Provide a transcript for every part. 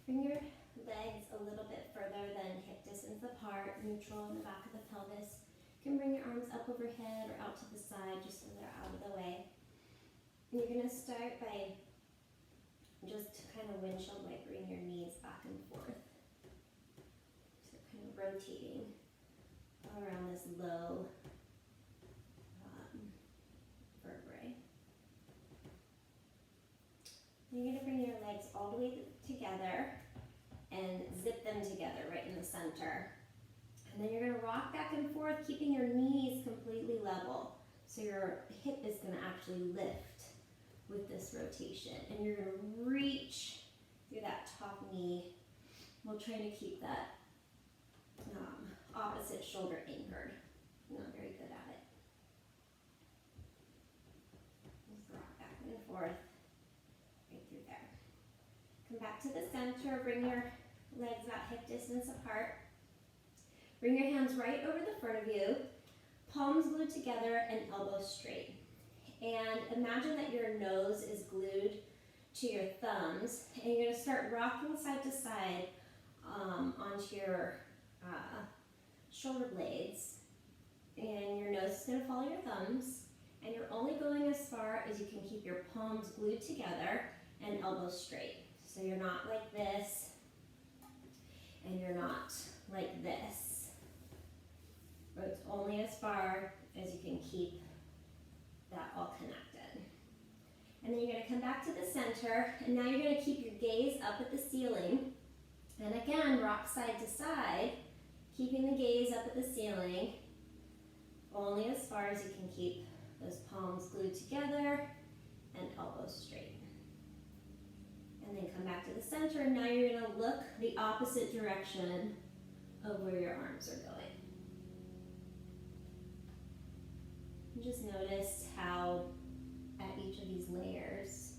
Bring your legs a little bit further than hip distance apart, neutral in the back of the pelvis. You can bring your arms up overhead or out to the side just so they're out of the way. And you're going to start by just kind of windshield wipering your knees back and forth. So kind of rotating around this low vertebrae. You're going to bring your legs all the way together and zip them together right in the center. And then you're going to rock back and forth, keeping your knees completely level. So your hip is going to actually lift with this rotation. And you're going to reach through that top knee while trying to keep that opposite shoulder anchored. I'm not very good at it. Just rock back and forth. Come back to the center, bring your legs about hip distance apart. Bring your hands right over the front of you, palms glued together and elbows straight. And imagine that your nose is glued to your thumbs, and you're going to start rocking side to side onto your shoulder blades. And your nose is going to follow your thumbs, and you're only going as far as you can keep your palms glued together and elbows straight. So you're not like this, and you're not like this. But it's only as far as you can keep that all connected. And then you're going to come back to the center, and now you're going to keep your gaze up at the ceiling. And again, rock side to side, keeping the gaze up at the ceiling, only as far as you can keep those palms glued together and elbows straight. And then come back to the center, and now you're going to look the opposite direction of where your arms are going. And just notice how at each of these layers,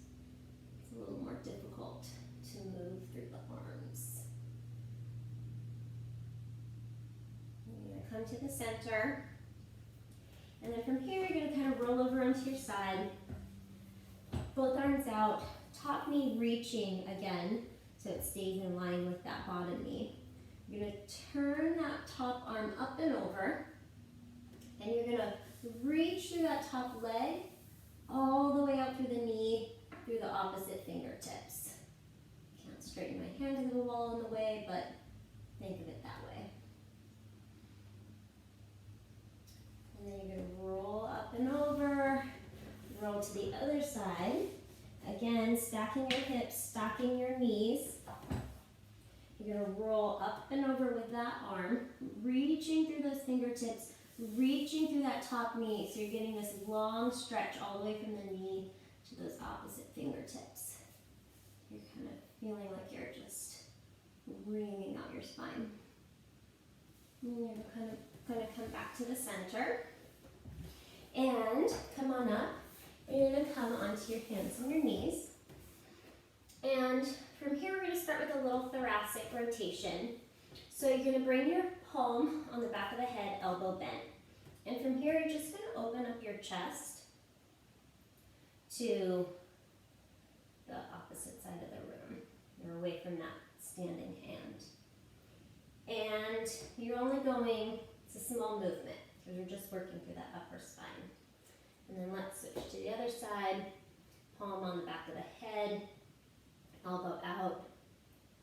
it's a little more difficult to move through the arms. You're going to come to the center, and then from here you're going to kind of roll over onto your side, both arms out, top knee reaching again, so it stays in line with that bottom knee. You're going to turn that top arm up and over, and you're going to reach through that top leg all the way out through the knee, through the opposite fingertips. Can't straighten my hand to the wall in the way, but think of it that way. And then you're going to roll up and over, roll to the other side. Again, stacking your hips, stacking your knees. You're going to roll up and over with that arm, reaching through those fingertips, reaching through that top knee. So you're getting this long stretch all the way from the knee to those opposite fingertips. You're kind of feeling like you're just wringing out your spine. And you're going to come back to the center and come on up. And you're going to come onto your hands and your knees. And from here, we're going to start with a little thoracic rotation. So you're going to bring your palm on the back of the head, elbow bent. And from here, you're just going to open up your chest to the opposite side of the room. You're away from that standing hand. And you're only going, it's a small movement, because you're just working through that upper spine. And then let's switch to the other side. Palm on the back of the head, elbow out,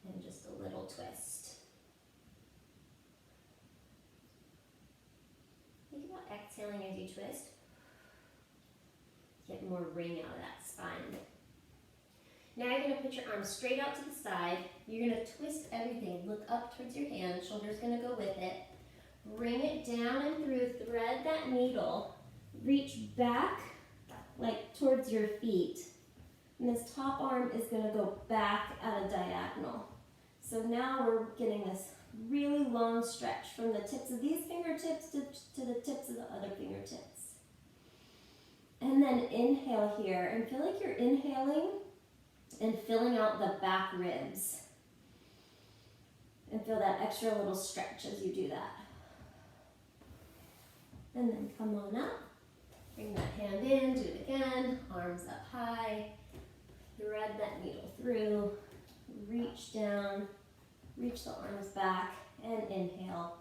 and just a little twist. Think about exhaling as you twist. Get more ring out of that spine. Now you're going to put your arms straight out to the side. You're going to twist everything. Look up towards your hand. Shoulder's going to go with it. Bring it down and through. Thread that needle. Reach back like towards your feet. And this top arm is going to go back at a diagonal. So now we're getting this really long stretch from the tips of these fingertips to the tips of the other fingertips. And then inhale here and feel like you're inhaling and filling out the back ribs. And feel that extra little stretch as you do that. And then come on up. Bring that hand in, do it again. Arms up high. Thread that needle through. reach down, reach the arms back, and inhale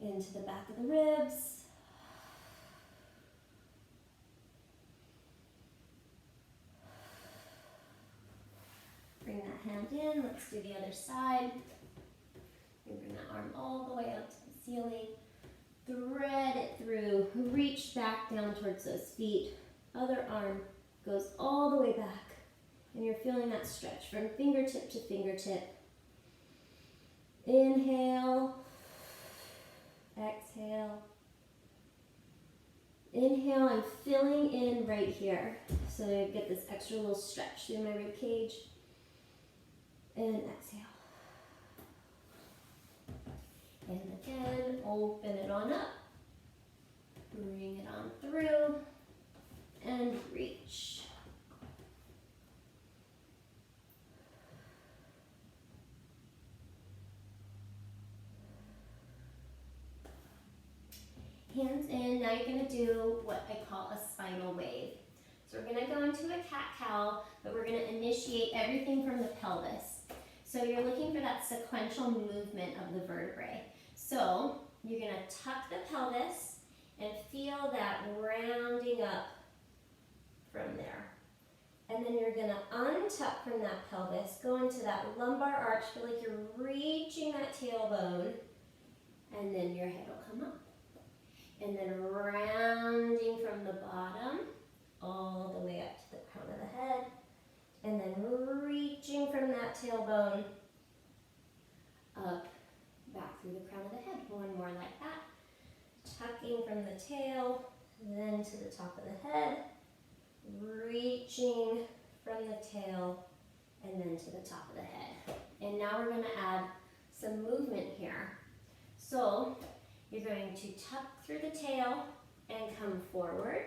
into the back of the ribs. Bring that hand in. Let's do the other side. And bring that arm all the way up to the ceiling. Thread it through. Reach back down towards those feet. Other arm goes all the way back. And you're feeling that stretch from fingertip to fingertip. Inhale. Exhale. Inhale, I'm filling in right here. So I get this extra little stretch through my rib cage. And exhale. And again, open it on up. Bring it on through. And reach. Hands in. Now you're going to do what I call a spinal wave. So we're going to go into a cat-cow, but we're going to initiate everything from the pelvis. So you're looking for that sequential movement of the vertebrae. So you're going to tuck the pelvis and feel that rounding up from there. And then you're going to untuck from that pelvis, go into that lumbar arch, feel like you're reaching that tailbone, and then your head will come up. And then rounding from the bottom all the way up to the crown of the head. And then reaching from that tailbone up, back through the crown of the head. One more like that. Tucking from the tail, then to the top of the head. Reaching from the tail, and then to the top of the head. And now we're going to add some movement here. So you're going to tuck through the tail and come forward,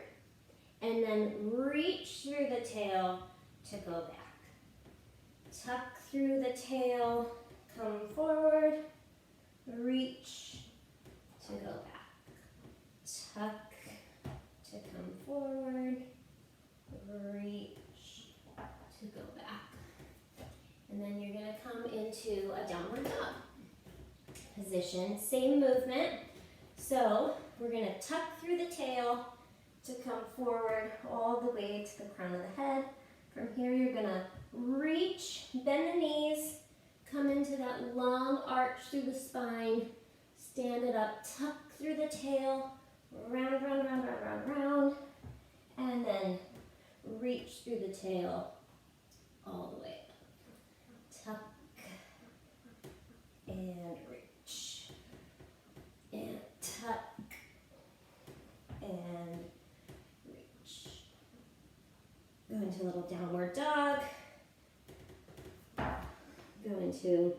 and then reach through the tail to go back. Tuck through the tail, come forward, reach to go back. Tuck to come forward, reach to go back. And then you're going to come into a downward dog position. Same movement. So we're going to tuck through the tail to come forward all the way to the crown of the head. From here you're going to reach, bend the knees, come into that long arch through the spine, stand it up, tuck through the tail, round, round, round, round, round, round, and then reach through the tail all the way up. Tuck and reach. And tuck and reach. Go into a little downward dog. Go into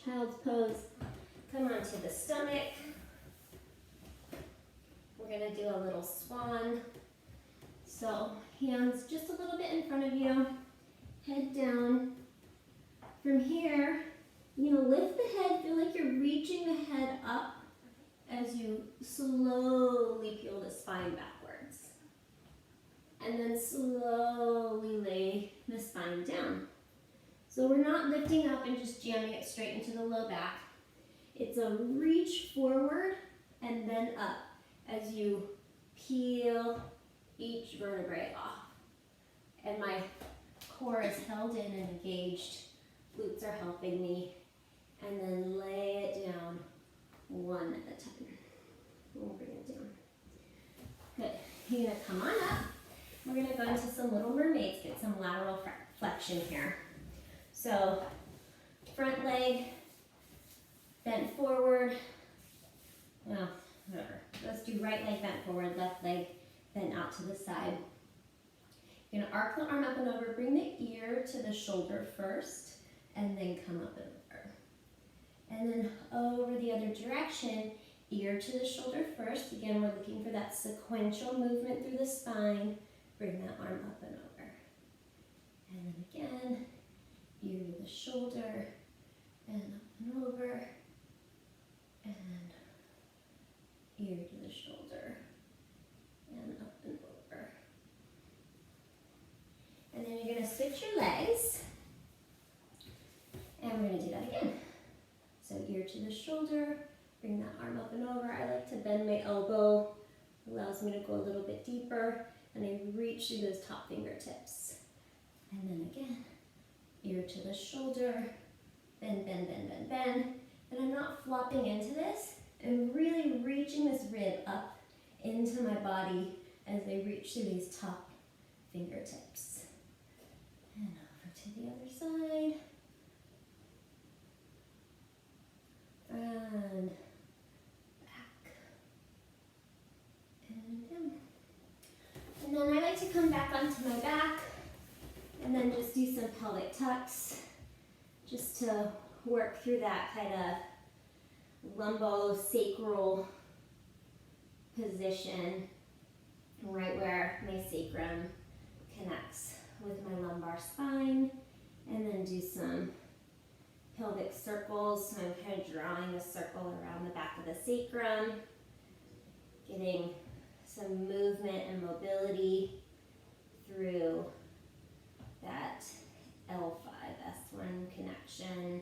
child's pose. Come onto the stomach. We're going to do a little swan. So hands just a little bit in front of you. Head down. From here, lift the head. Feel like you're reaching the head up as you slowly peel the spine backwards. And then slowly lay the spine down. So we're not lifting up and just jamming it straight into the low back. It's a reach forward and then up as you peel each vertebrae off. And my core is held in and engaged. Glutes are helping me. And then lay it down one at a time. We'll bring it down. Good. You're going to come on up. We're going to go into some little mermaids, get some lateral flexion here. So front leg bent forward. Well, whatever. Let's do right leg bent forward, left leg bent out to the side. You're going to arc the arm up and over. Bring the ear to the shoulder first, and then come up and over. And then over the other direction, ear to the shoulder first. Again, we're looking for that sequential movement through the spine. Bring that arm up and over. And then again, ear to the shoulder, and up and over, and ear to the shoulder, and up and over. And then you're going to switch your legs. we're going to do that again. So ear to the shoulder, bring that arm up and over. I like to bend my elbow, allows me to go a little bit deeper, and I reach through those top fingertips. And then again, ear to the shoulder, bend, bend, bend, bend, bend. And I'm not flopping into this. I'm really reaching this rib up into my body as I reach through these top fingertips. And over to the other side. And back. And down. And then I like to come back onto my back and then just do some pelvic tucks just to work through that kind of lumbosacral position right where my sacrum connects with my lumbar spine, and then do some pelvic circles. So I'm kind of drawing a circle around the back of the sacrum, getting some movement and mobility through that L5, S1 connection